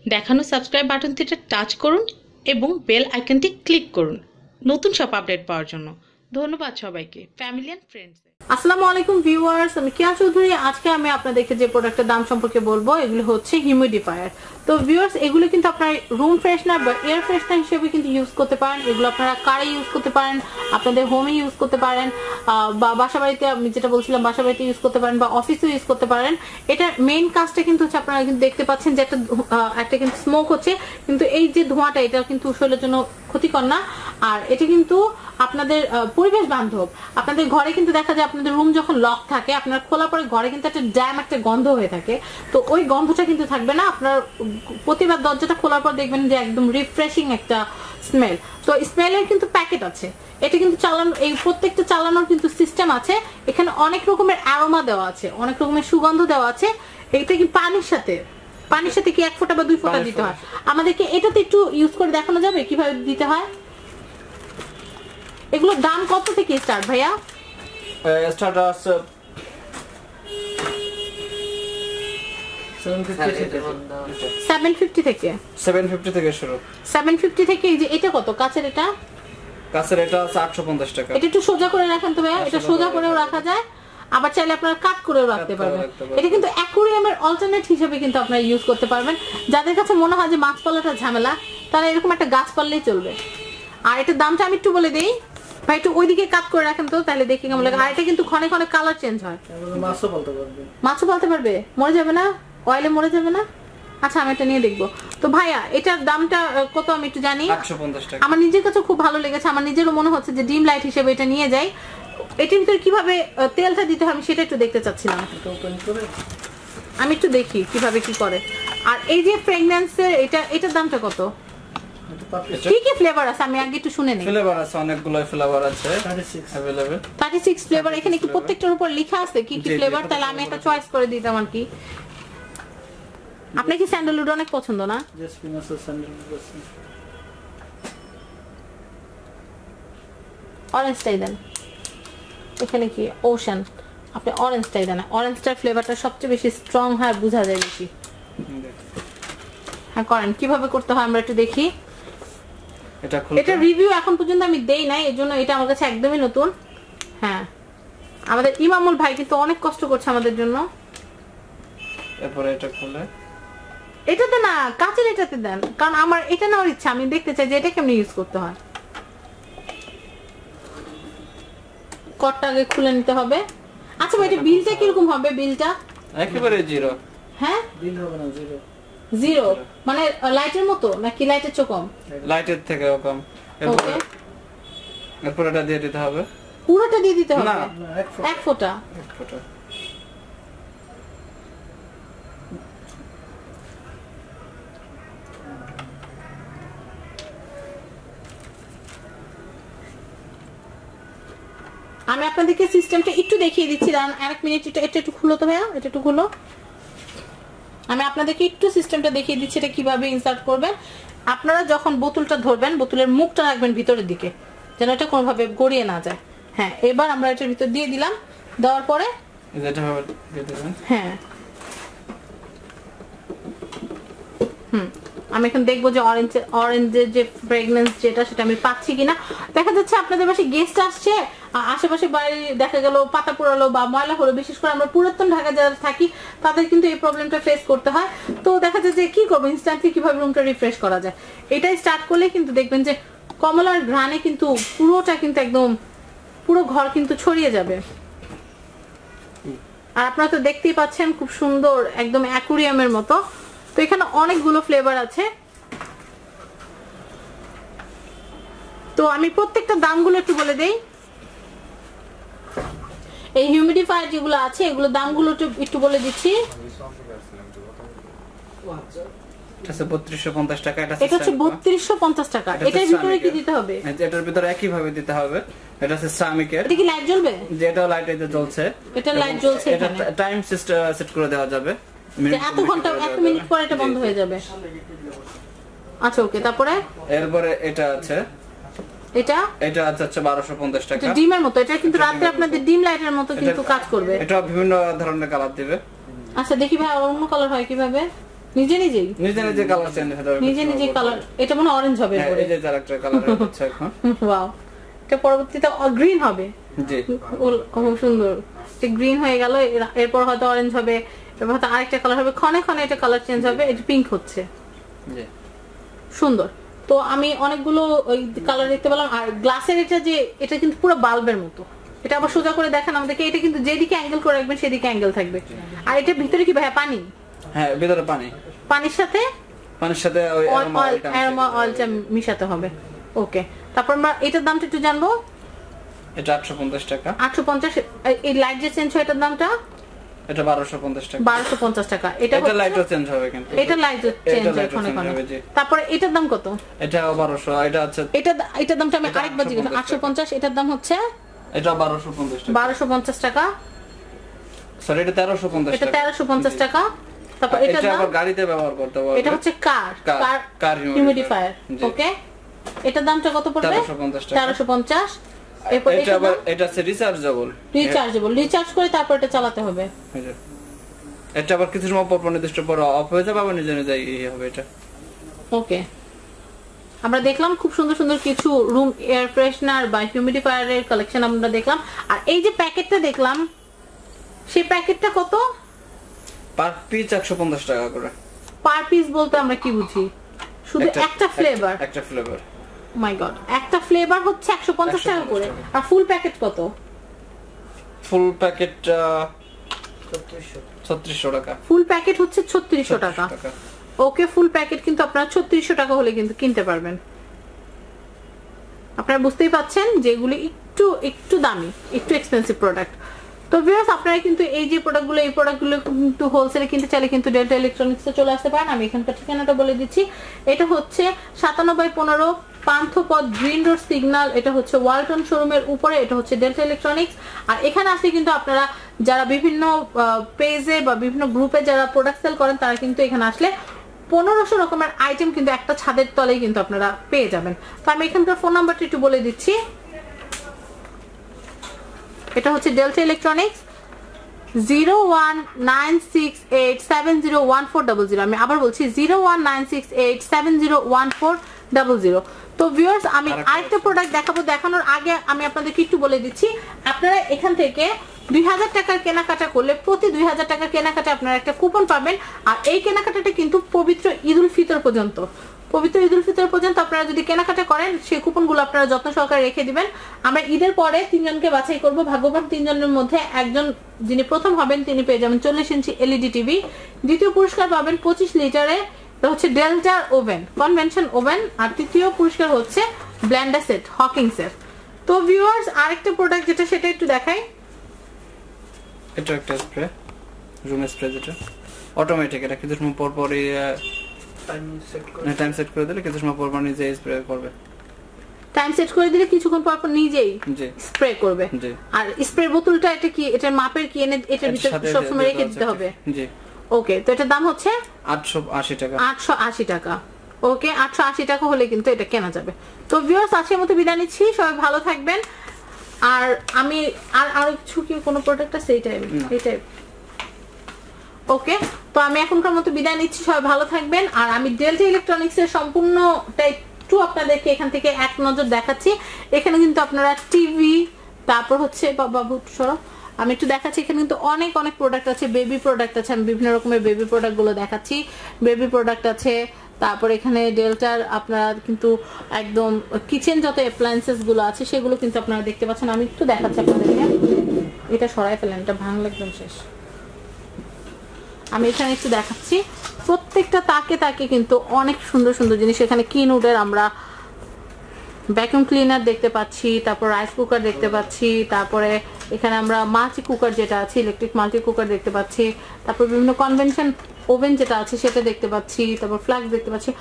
দেখানো subscribe বাটনটিতে touch করুন এবং বেল আইকনটি ক্লিক করুন নতুন সব আপডেট পাওয়ার জন্য। ধন্যবাদ সবাইকে, ফ্যামিলি এন্ড ফ্রেন্ডস। আসসালামু আলাইকুম ভিউয়ার্স, আমি কিয়া চৌধুরী। আজকে আমি আপনাদেরকে যে প্রোডাক্টের দাম সম্পর্কে বলবো এগুলো হচ্ছে হিউমিডিফায়ার। তো ভিউয়ার্স, এগুলো কিন্তু আপনারা রুম ফ্রেশনার বা এয়ার ফ্রেশনার হিসেবে কিন্তু ইউজ করতে পারেন। এগুলো আপনারা কারে ইউজ করতে পারেন, আপনাদের হোমে ইউজ করতে পারেন, বা বাসা বাড়িতে আমি যেটা বলছিলাম বাসা বাড়িতে ইউজ করতে পারেন, বা অফিসে ইউজ করতে পারেন। এটা মেইন কাজটা কিন্তু হচ্ছে আপনারা কিন্তু দেখতে পাচ্ছেন যে একটা কিন্তু স্মোক হচ্ছে, কিন্তু এই যে ধোঁয়াটা এটা কিন্তু শরীরের জন্য ক্ষতিকর না। আর এটা কিন্তু আপনাদের পরিবেশ বান্ধব। আপনাদের ঘরে কিন্তু দেখা যায় আপনাদের রুম যখন লক থাকে, আপনার খোলার পরে ঘরে কিন্তু একটা ড্যাম একটা গন্ধ হয়ে থাকে। তো ওই গন্ধটা কিন্তু থাকবে না। আপনার প্রতিবার দরজাটা খোলার পর দেখবেন যে একদম রিফ্রেশিং একটা স্মেল। তো স্মেলের কিন্তু প্যাকেট আছে। এটা কিন্তু চালানো, এই প্রত্যেকটা চালানোর কিন্তু সিস্টেম আছে। এখানে অনেক রকমের অ্যারোমা দেওয়া আছে, অনেক রকমের সুগন্ধ দেওয়া আছে। এটা কি পানির সাথে কি 1 ফোঁটা বা 2 ফোঁটা দিতে হয়? আমাদেরকে এটাতে একটু ইউজ করে দেখানো যাবে কিভাবে দিতে হয়? এগুলোর দাম কত থেকে স্টার্ট ভাইয়া? স্টার্ট আছে 750 থেকে। 750 থেকে শুরু। 750 থেকে। এই যে এটা কত? কাচের এটা আছে 850 টাকা। এটা একটু সোজা করে রাখেন তো ভাইয়া। এটা সোজা করেও রাখা যায়, আবার চাইলে আপনারা কাট করেও রাখতে পারবেন। এটা কিন্তু অ্যাকুয়ারিয়ামের অল্টারনেট হিসেবে কিন্তু আপনারা ইউজ করতে পারবেন। যাদের কাছে মনে হয় যে মাছ পালাটা ঝামেলা, তারা এরকম একটা গাছ পাললেই চলবে। আর এটার দামটা আমি একটু বলে দেই ভাই, একটু ওইদিকে কাট করে রাখেন তো, তাহলে দেখি কেমন লাগে। আর এটা কিন্তু ক্ষণে ক্ষণে কালার চেঞ্জ হয়। মাছও পালতে পারবে, মরে যাবে না, অয়েলে মরে যাবে না। আচ্ছা, আমি এটা নিয়ে দেখবো। তো ভাইয়া এটার দামটা কত আমি একটু জানি। 850 টাকা। আমার নিজের কাছে খুব ভালো লেগেছে। আমার নিজেরও মনে হচ্ছে যে ডিম লাইট হিসেবে এটা নিয়ে যাই। এটার ভিতরে কিভাবে তেলটা দিতে হয় আমি সেটা একটু দেখতে চাচ্ছিলাম। আমি একটু দেখি কিভাবে কি করে। আর এই যে ফ্রেগন্যান্সের এটার দামটা কত? কি কি ফ্লেভার আছে আমি আগে একটু শুনে নেই। ফ্লেভার আছে, অনেকগুলো ফ্লেভার আছে अवेलेबल। 36 ফ্লেভার। এখানে কি প্রত্যেকটার উপর লেখা আছে কি কি ফ্লেভার? তাহলে আমি একটা চয়েস করে দিতাম আর কি। আপনার কি স্যান্ডেলউড অনেক পছন্দ না? অরেঞ্জটাই দেন। এখানে কি ওশান, আপনি অরেঞ্জটাই দেন। অরেঞ্জটার ফ্লেভারটা সবচেয়ে বেশি স্ট্রং হয়, বোঝা যায় বেশি। হ্যাঁ করেন, কিভাবে করতে হয় আমরা একটু দেখি। এটা রিভিউ এখন পর্যন্ত আমি দেই নাই, এজন্য এটা আমার কাছে একদমই নতুন। হ্যাঁ, আমাদের ইমামুল ভাই কিন্তু অনেক কষ্ট করছে আমাদের জন্য। এরপর এটা খুলে এটাতে না, কাচের এটাতে দেন, কারণ আমার এটা নেওয়ার ইচ্ছা। আমি দেখতে চাই যে এটা কেমনে ইউজ করতে হয়। কটটা আগে খুলে নিতে হবে। আচ্ছা ভাই, এটা বিলটা কিরকম হবে? বিলটা একেবারে জিরো। হ্যাঁ, বিল হবে না, জিরো মানে লাইটের মতো নাকি লাইটের চেয়ে কম? লাইটের থেকে কম। এরপর এটা দিয়ে দিতে হবে। পুরোটা দিয়ে দিতে হবে না, 1 ফোঁটা। আমি আপনাদেরকে সিস্টেমটা একটু দেখিয়ে দিচ্ছি। দাঁড়ান আরেক মিনিট। এটা একটু খুলো তো ভাইয়া, এটা একটু খুলো। আমি আপনাদেরকে একটু সিস্টেমটা দেখিয়ে দিচ্ছি এটা কিভাবে ইনসার্ট করবেন। আপনারা যখন বোতলটা ধরবেন, বোতলের মুখটা রাখবেন ভিতরের দিকে, যেন এটা কোনোভাবে গড়িয়ে না যায়। হ্যাঁ, এবার আমরা এটার ভিতর দিয়ে দিলাম। দেওয়ার পরে হ্যাঁ, আমি এখন দেখবো যে অরেঞ্জের যে ফ্রেগনেন্স যেটা সেটা আমি পাচ্ছি কিনা। দেখা যাচ্ছে আপনাদের বাসায় গেস্ট আসছে, আশেপাশে বাড়ি দেখা গেল পাতা পোড়ালো বা ময়লা হলো। বিশেষ করে আমরা পুরাতন ঢাকা যারা থাকি তাদের কিন্তু এই প্রবলেমটা ফেস করতে হয়। তো দেখা যায় যে কি করবো, ইনস্ট্যান্টলি কিভাবে রুমটা রিফ্রেশ করা যায়। এটাই স্টার্ট করলে কিন্তু দেখবেন যে কমলার ঘ্রাণে কিন্তু পুরোটা কিন্তু একদম পুরো ঘর কিন্তু ছড়িয়ে যাবে। আর আপনারা তো দেখতেই পাচ্ছেন খুব সুন্দর, একদম অ্যাকুয়ারিয়ামের মতো। তো এখানে অনেকগুলো ফ্লেভার আছে। তো আমি প্রত্যেকটা দামগুলো একটু বলে দেই। এই হিউমিডিফায়ার যেগুলো আছে এগুলো দামগুলো একটু বলে দিচ্ছি। এটা 3250 টাকা। এটা হচ্ছে 3250 টাকা। এটার ভিতরে কি দিতে হবে? এটার ভিতরে একই ভাবে দিতে হবে। এটা হচ্ছে সামিকের। এটা কি লাইট জ্বলবে? যেটা লাইট এতে জ্বলছে, এটা লাইট জ্বলছে। এটা টাইম সেট করে দেওয়া যাবে। এত ঘন্টা 1 মিনিট পরে এটা বন্ধ হয়ে যাবে। আচ্ছা ওকে, তারপরে এরপরে এটা আছে, এটা আছে 1250 টাকা। এটা ডিমের মতো। এটা কিন্তু রাতে আপনাদের ডিম লাইটের মতো কিন্তু কাজ করবে। এটা বিভিন্ন ধরনের কালার দিবে। আচ্ছা দেখি ভাই অন্য কালার হয় কিভাবে। নিজে নিজেই নিজে নিজে কালার চেঞ্জ হয়ে যাবে, নিজে নিজে কালার। এটা মনে অরেঞ্জ হবে হ্যাঁ, এরপরে। এই যে আরেকটা কালার হচ্ছে এখন। ওয়াও, এটা পরবর্তীতে গ্রিন হবে। জি খুব সুন্দর, এটা গ্রিন হয়ে গেল, এরপর হয়তো অরেঞ্জ হবে, এরপর হয়তো আরেকটা কালার হবে, ক্ষণে ক্ষণে এটা কালার চেঞ্জ হবে। এটা পিঙ্ক হচ্ছে, জি সুন্দর। তো আমি অনেকগুলো ওই কালার দেখতে পেলাম। আর গ্লাসের এটা যে এটা কিন্তু পুরো বাল্বের মতো, এটা আবার সোজা করে দেখেন আমাদেরকে, এটা কিন্তু যেদিকে অ্যাঙ্গেল করে রাখবেন সেদিকে অ্যাঙ্গেল থাকবে। আর এটা ভিতরে কি ভাইয়া পানি? হ্যাঁ ভিতরে পানি, পানির সাথে ওই অ্যারোমা অয়েলটা মিশাতে হবে। ওকে, তারপর আমরা এটার দামটা একটু জানবো। এটা 850 টাকা। 850। এই লাইট যে চেঞ্জ হয় এটার দামটা? এটা 1250 টাকা। 1250 টাকা। এটা লাইটও চেঞ্জ হবে কিন্তু। এটা লাইট চেঞ্জ হয় ক্ষণে ক্ষণে। তারপরে এটার দাম কত? এটা 1200। এটা আছে এটার দামটা আমি আরেকবার জিজ্ঞেস, 850, এটার দাম হচ্ছে এটা 1250 টাকা। 1250 টাকা। সরি এটা 1350 এটা টাকা। 1350 টাকা। তারপর এটা দাম আবার গাড়িতে ব্যবহার করতে পারবে। এটা হচ্ছে কার হিউমিডিফায়ার। ওকে, এটার দামটা কত পড়বে? 1350 টাকা। 1350। এরপর এটা আবার এটা আছে রিচার্জেবল। রিচার্জ করে তারপর এটা চালাতে হবে। এটা আবার কিছু সময় পর নির্দিষ্ট পর অফ হয়ে যাবে, আবার নিজে নিজে হবে এটা। ওকে, আমরা দেখলাম খুব সুন্দর সুন্দর কিছু রুম এয়ার ফ্রেশনার বা হিউমিডিফায়ারের কালেকশন আমরা দেখলাম। আর এই যে প্যাকেটটা দেখলাম, সেই প্যাকেটটা কত? পার পিস 150 টাকা করে। পার পিস বলতে আমরা কি বুঝি? শুধু একটা ফ্লেভার? একটা ফ্লেভার। মাই গড, একটা ফ্লেভার হচ্ছে 150 টাকা করে। আর ফুল প্যাকেট কত? ফুল প্যাকেট 3600 টাকা। ফুল প্যাকেট হচ্ছে 3600 টাকা। ওকে, ফুল প্যাকেট কিন্তু আপনারা 3600 টাকা হলে কিন্তু কিনতে পারবেন। আপনারা বুঝতেই পাচ্ছেন যে এগুলি একটু একটু দামি, একটু এক্সপেন্সিভ প্রোডাক্ট। তো ভিউয়ার্স, আপনারা কিন্তু এই যে প্রোডাক্টগুলো কিন্তু হোলসেলে কিনতে চাইলে কিন্তু ডেল্টা ইলেকট্রনিক্সে চলে আসতে পারেন। আমি এখানকার ঠিকানাটা বলে দিচ্ছি। এটা হচ্ছে 97/15 পান্থপথ, গ্রিন রোড সিগন্যাল। এটা হচ্ছে ওয়ালটন শোরুমের উপরে। এটা হচ্ছে ডেল্টা ইলেকট্রনিক্স। আর এখানে আসলে কিন্তু আপনারা যারা বিভিন্ন পেজে বা বিভিন্ন গ্রুপে যারা প্রোডাক্ট সেল করেন, তারা কিন্তু এখানে আসলে 1500 রকমের আইটেম কিন্তু একটা ছাদের তলেই কিন্তু আপনারা পেয়ে যাবেন। তো আমি এখানকার ফোন নাম্বারটা একটু বলে দিচ্ছি। এটা হচ্ছে ডেল্টা ইলেকট্রনিক্স, 019687014000। আমি আবার বলছি 019687014000। তো ভিউয়ার্স, আমি আরেকটা প্রোডাক্ট দেখানোর আগে আমি আপনাদেরকে একটু বলে দিচ্ছি, আপনারা এখান থেকে 2000 টাকার কেনাকাটা করলে প্রতি 2000 টাকার কেনাকাটা আপনারা একটা কুপন পাবেন। আর এই কেনাকাটাটা কিন্তু পবিত্র ঈদ উল ফিতর পর্যন্ত আপনারা যদি কেনাকাটা করেন, সেই কুপনগুলো আপনারা যত্ন সহকারে রেখে দিবেন। আমরা ঈদের পরে 3 জনকে বাছাই করব। ভাগ্যবান 3 জনের মধ্যে একজন যিনি প্রথম হবেন তিনি পেয়ে যাবেন 40 ইঞ্চি এলইডি টিভি। দ্বিতীয় পুরস্কার পাবেন 25 লিটারের হচ্ছে ডেল্টা ওভেন, কনভেনশন ওভেন। আর তৃতীয় পুরস্কার হচ্ছে ব্লেন্ডার সেট, হকিংসের। তো ভিউয়ার্স, আরেকটা প্রোডাক্ট যেটা সেটা একটু দেখাই। এটা একটা স্প্রে, রুম স্প্রে, যেটা অটোমেটিক। এটা কিছু সময় পর পরই টাইম সেট করে দিলে কিছু সময় পর পর নিজে স্প্রে করবে। টাইম সেট করে দিলে কিছুক্ষণ পর পর নিজেই স্প্রে করবে। আর স্প্রে বোতলটা এটা কি, এটার মাপের কি এনে এটার ভিতরে সব সময় রেখে দিতে হবে? জি। ওকে, তো এটার দাম হচ্ছে 880 টাকা। 880 টাকা। ওকে, 880 টাকা হলে কিন্তু এটা কেনা যাবে। তো ভিউয়ার্স, আজকের মতো বিদায় নিচ্ছি। সবাই ভালো থাকবেন। আর আমি আরো কিছু কি কোনো প্রোডাক্ট আছে এইটাই। ওকে, তো আমি এখনকার মতো বিদায় নিচ্ছি। সবাই ভালো থাকবেন। আর আমি ডেল্টা ইলেকট্রনিক্স এর সম্পূর্ণটা একটু আপনাদেরকে এখান থেকে এক নজর দেখাচ্ছি। এখানে কিন্তু আপনারা টিভি, তারপর হচ্ছে বাবু সরো, আমি একটু দেখাচ্ছি। এখানে কিন্তু অনেক প্রোডাক্ট আছে, বেবি প্রোডাক্ট আছে। আমি বিভিন্ন রকমের বেবি প্রোডাক্ট গুলো দেখাচ্ছি। বেবি প্রোডাক্ট আছে, তারপর এখানে ডেল্টার আপনারা কিন্তু একদম কিচেন যত অ্যাপ্লায়েন্সেস গুলো আছে সেগুলো কিন্তু আপনারা দেখতে পাচ্ছেন। আমি একটু দেখাচ্ছি আপনাদেরকে। এটা সরাই ফেলেন, এটা ভাঙলে একদম শেষ। আমি এখানে একটু দেখাচ্ছি। প্রত্যেকটা তাকে কিন্তু অনেক সুন্দর সুন্দর জিনিস। এখানে কিনুডের আমরা ভ্যাকুয়াম ক্লিনার দেখতে পাচ্ছি, তারপর রাইস কুকার দেখতে পাচ্ছি, তারপরে এখানে আমরা মাল্টি কুকার যেটা আছে, ইলেকট্রিক মাল্টি কুকার দেখতে পাচ্ছি, তারপর বিভিন্ন কনভেনশন ওভেন যেটা আছে সেটা দেখতে পাচ্ছি, তারপর ফ্লাক্স দেখতে পাচ্ছি।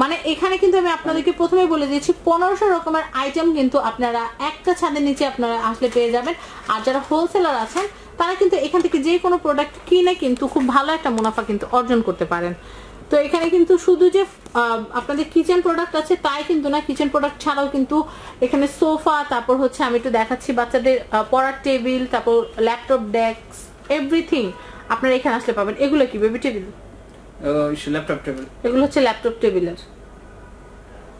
মানে এখানে কিন্তু আমি আপনাদেরকে প্রথমে বলে দিয়েছি 1500 রকমের আইটেম কিন্তু আপনারা একটা ছাদের নিচে আপনারা আসলে পেয়ে যাবেন। আর যারা হোলসেলার আছেন তারা কিন্তু এখান থেকে যে কোনো প্রোডাক্ট কিনে কিন্তু খুব ভালো একটা মুনাফা কিন্তু অর্জন করতে পারেন। তো এখানে কিন্তু শুধু যে আপনাদের কিচেন প্রোডাক্ট আছে তাই কিন্তু না, কিচেন প্রোডাক্ট ছাড়াও কিন্তু এখানে সোফা, তারপর হচ্ছে আমি একটু দেখাচ্ছি বাচ্চাদের পড়ার টেবিল, তারপর ল্যাপটপ ডেস্ক, এভরিথিং আপনারা এখানে আসলে পাবেন। এগুলো কি বেবি টেবিল? Laptop table. এগুলো হচ্ছে ল্যাপটপ টেবিলের।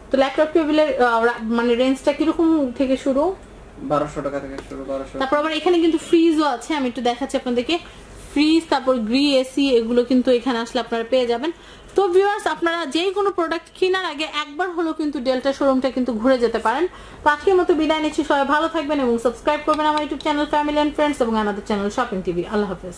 তো ল্যাপটপ টেবিলের মানে রেঞ্জটা কিরকম থেকে শুরু? 1200 টাকা থেকে শুরু। 1200। তারপর আবার এখানে কিন্তু ফ্রিজও আছে, আমি একটু দেখাচ্ছি আপনাদেরকে। ফ্রিজ, তারপর গ্রি এসি, এগুলো কিন্তু এখানে আসলে আপনারা পেয়ে যাবেন। তো ভিউয়ার্স, আপনারা যে কোনো প্রোডাক্ট কেনার আগে একবার হলো কিন্তু ডেল্টা শোরুমটা কিন্তু ঘুরে যেতে পারেন। তো আজকের মতো বিদায় নিচ্ছি, সবাই ভালো থাকবেন এবং সাবস্ক্রাইব করবেন আমার YouTube channel family and friends এবং আমাদের চ্যানেল শপিং টিভি। আল্লাহ হাফেজ।